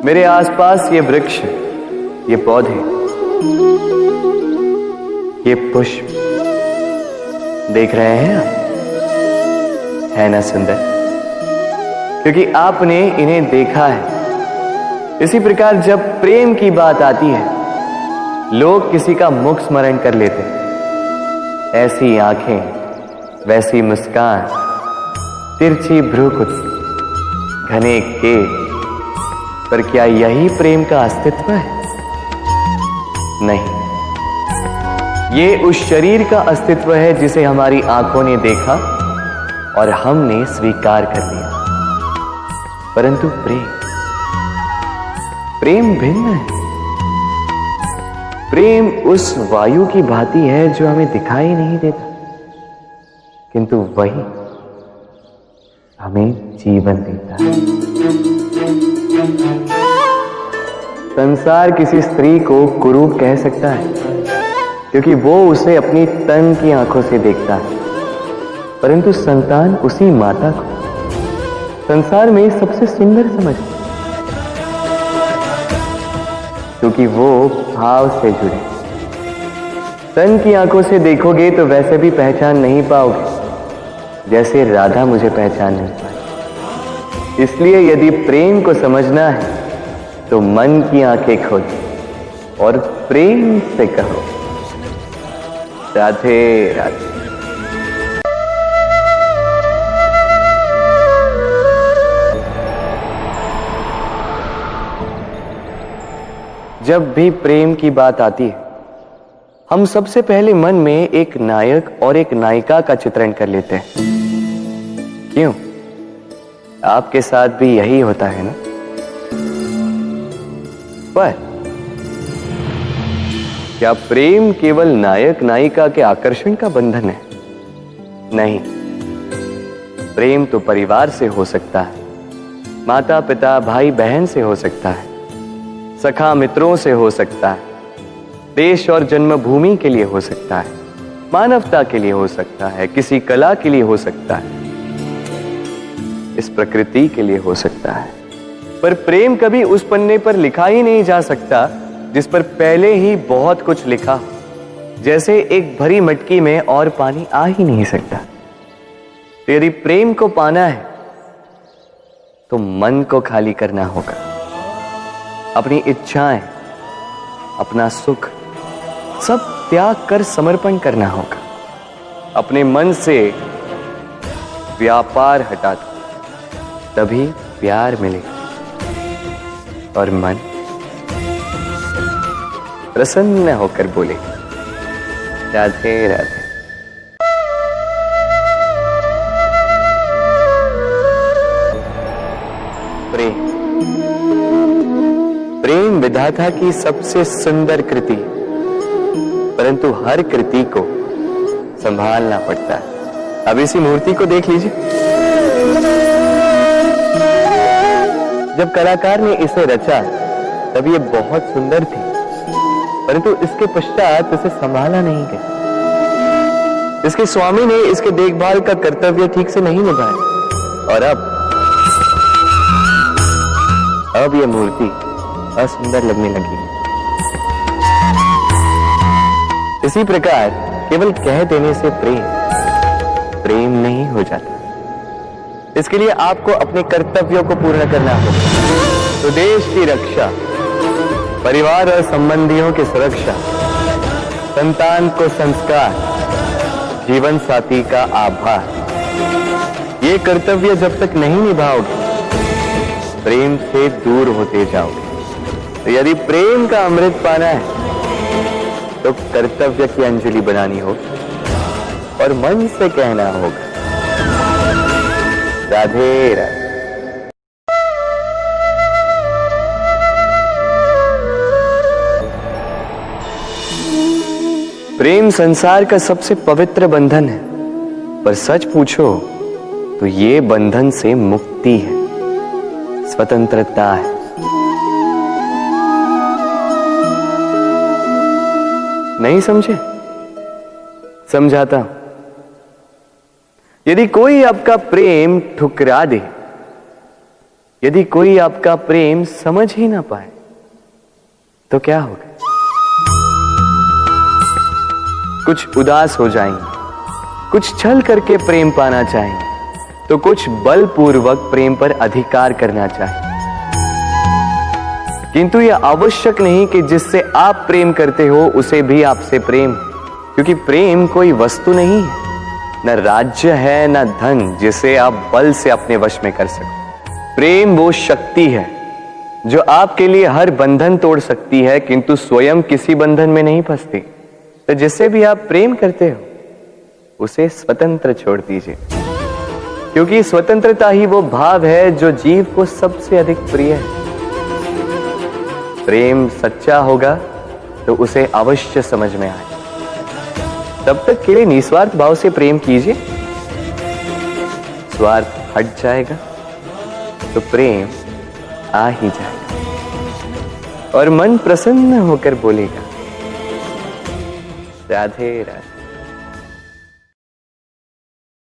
मेरे आसपास ये वृक्ष, ये पौधे, ये पुष्प देख रहे हैं आप? है ना सुंदर? क्योंकि आपने इन्हें देखा है। इसी प्रकार जब प्रेम की बात आती है, लोग किसी का मुख स्मरण कर लेते हैं। ऐसी आंखें, वैसी मुस्कान, तिरछी भ्रूकुटी, घने केश, पर क्या यही प्रेम का अस्तित्व है? नहीं, ये उस शरीर का अस्तित्व है जिसे हमारी आंखों ने देखा और हमने स्वीकार कर लिया। परंतु प्रेम भिन्न है। प्रेम उस वायु की भांति है जो हमें दिखाई नहीं देता, किंतु वही हमें जीवन देता है। संसार किसी स्त्री को कुरूप कह सकता है, क्योंकि वो उसे अपनी तन की आंखों से देखता है, परंतु संतान उसी माता को संसार में सबसे सुंदर समझती, क्योंकि वो भाव से जुड़े। तन की आंखों से देखोगे तो वैसे भी पहचान नहीं पाओगे जैसे राधा मुझे पहचान नहीं पाई। इसलिए यदि प्रेम को समझना है तो मन की आंखें खोलो और प्रेम से कहो, राधे राधे। जब भी प्रेम की बात आती है, हम सबसे पहले मन में एक नायक और एक नायिका का चित्रण कर लेते हैं। क्यों? आपके साथ भी यही होता है ना? पर क्या प्रेम केवल नायक नायिका के आकर्षण का बंधन है? नहीं, प्रेम तो परिवार से हो सकता है, माता पिता भाई बहन से हो सकता है, सखा मित्रों से हो सकता है, देश और जन्मभूमि के लिए हो सकता है, मानवता के लिए हो सकता है, किसी कला के लिए हो सकता है, इस प्रकृति के लिए हो सकता है। पर प्रेम कभी उस पन्ने पर लिखा ही नहीं जा सकता जिस पर पहले ही बहुत कुछ लिखा हो। जैसे एक भरी मटकी में और पानी आ ही नहीं सकता। तो यदि प्रेम को पाना है तो मन को खाली करना होगा। अपनी इच्छाएं, अपना सुख सब त्याग कर समर्पण करना होगा। अपने मन से व्यापार हटा दो, तभी प्यार मिलेगा और मन प्रसन्न होकर बोले, राधे राधे। प्रेम विधाता की सबसे सुंदर कृति, परंतु हर कृति को संभालना पड़ता है। अब इसी मूर्ति को देख लीजिए। जब कलाकार ने इसे रचा तब ये बहुत सुंदर थी, परंतु इसके पश्चात इसे संभाला नहीं गया। इसके स्वामी ने इसके देखभाल का कर्तव्य ठीक से नहीं निभाया और अब यह मूर्ति असुंदर लगने लगी। इसी प्रकार केवल कह देने से प्रेम नहीं हो जाता। इसके लिए आपको अपने कर्तव्यों को पूर्ण करना होगा। तो देश की रक्षा, परिवार और संबंधियों की सुरक्षा, संतान को संस्कार, जीवन साथी का आभार, ये कर्तव्य जब तक नहीं निभाओगे प्रेम से दूर होते जाओगे। तो यदि प्रेम का अमृत पाना है तो कर्तव्य की अंजलि बनानी होगी और मन से कहना होगा, राधे राधे। प्रेम संसार का सबसे पवित्र बंधन है, पर सच पूछो तो ये बंधन से मुक्ति है, स्वतंत्रता है। नहीं समझे? समझाता हूं। यदि कोई आपका प्रेम ठुकरा दे, यदि कोई आपका प्रेम समझ ही ना पाए, तो क्या होगा? कुछ उदास हो जाएंगे, कुछ छल करके प्रेम पाना चाहेंगे, तो कुछ बलपूर्वक प्रेम पर अधिकार करना चाहेंगे। किंतु यह आवश्यक नहीं कि जिससे आप प्रेम करते हो उसे भी आपसे प्रेम हो, क्योंकि प्रेम कोई वस्तु नहीं है, न राज्य है, न धन जिसे आप बल से अपने वश में कर सको। प्रेम वो शक्ति है जो आपके लिए हर बंधन तोड़ सकती है, किंतु स्वयं किसी बंधन में नहीं फंसती। तो जिससे भी आप प्रेम करते हो उसे स्वतंत्र छोड़ दीजिए, क्योंकि स्वतंत्रता ही वो भाव है जो जीव को सबसे अधिक प्रिय है। प्रेम सच्चा होगा तो उसे अवश्य समझ में आए। तब तक के लिए निस्वार्थ भाव से प्रेम कीजिए। स्वार्थ हट जाएगा तो प्रेम आ ही जाएगा और मन प्रसन्न होकर बोलेगा, राधे राधे।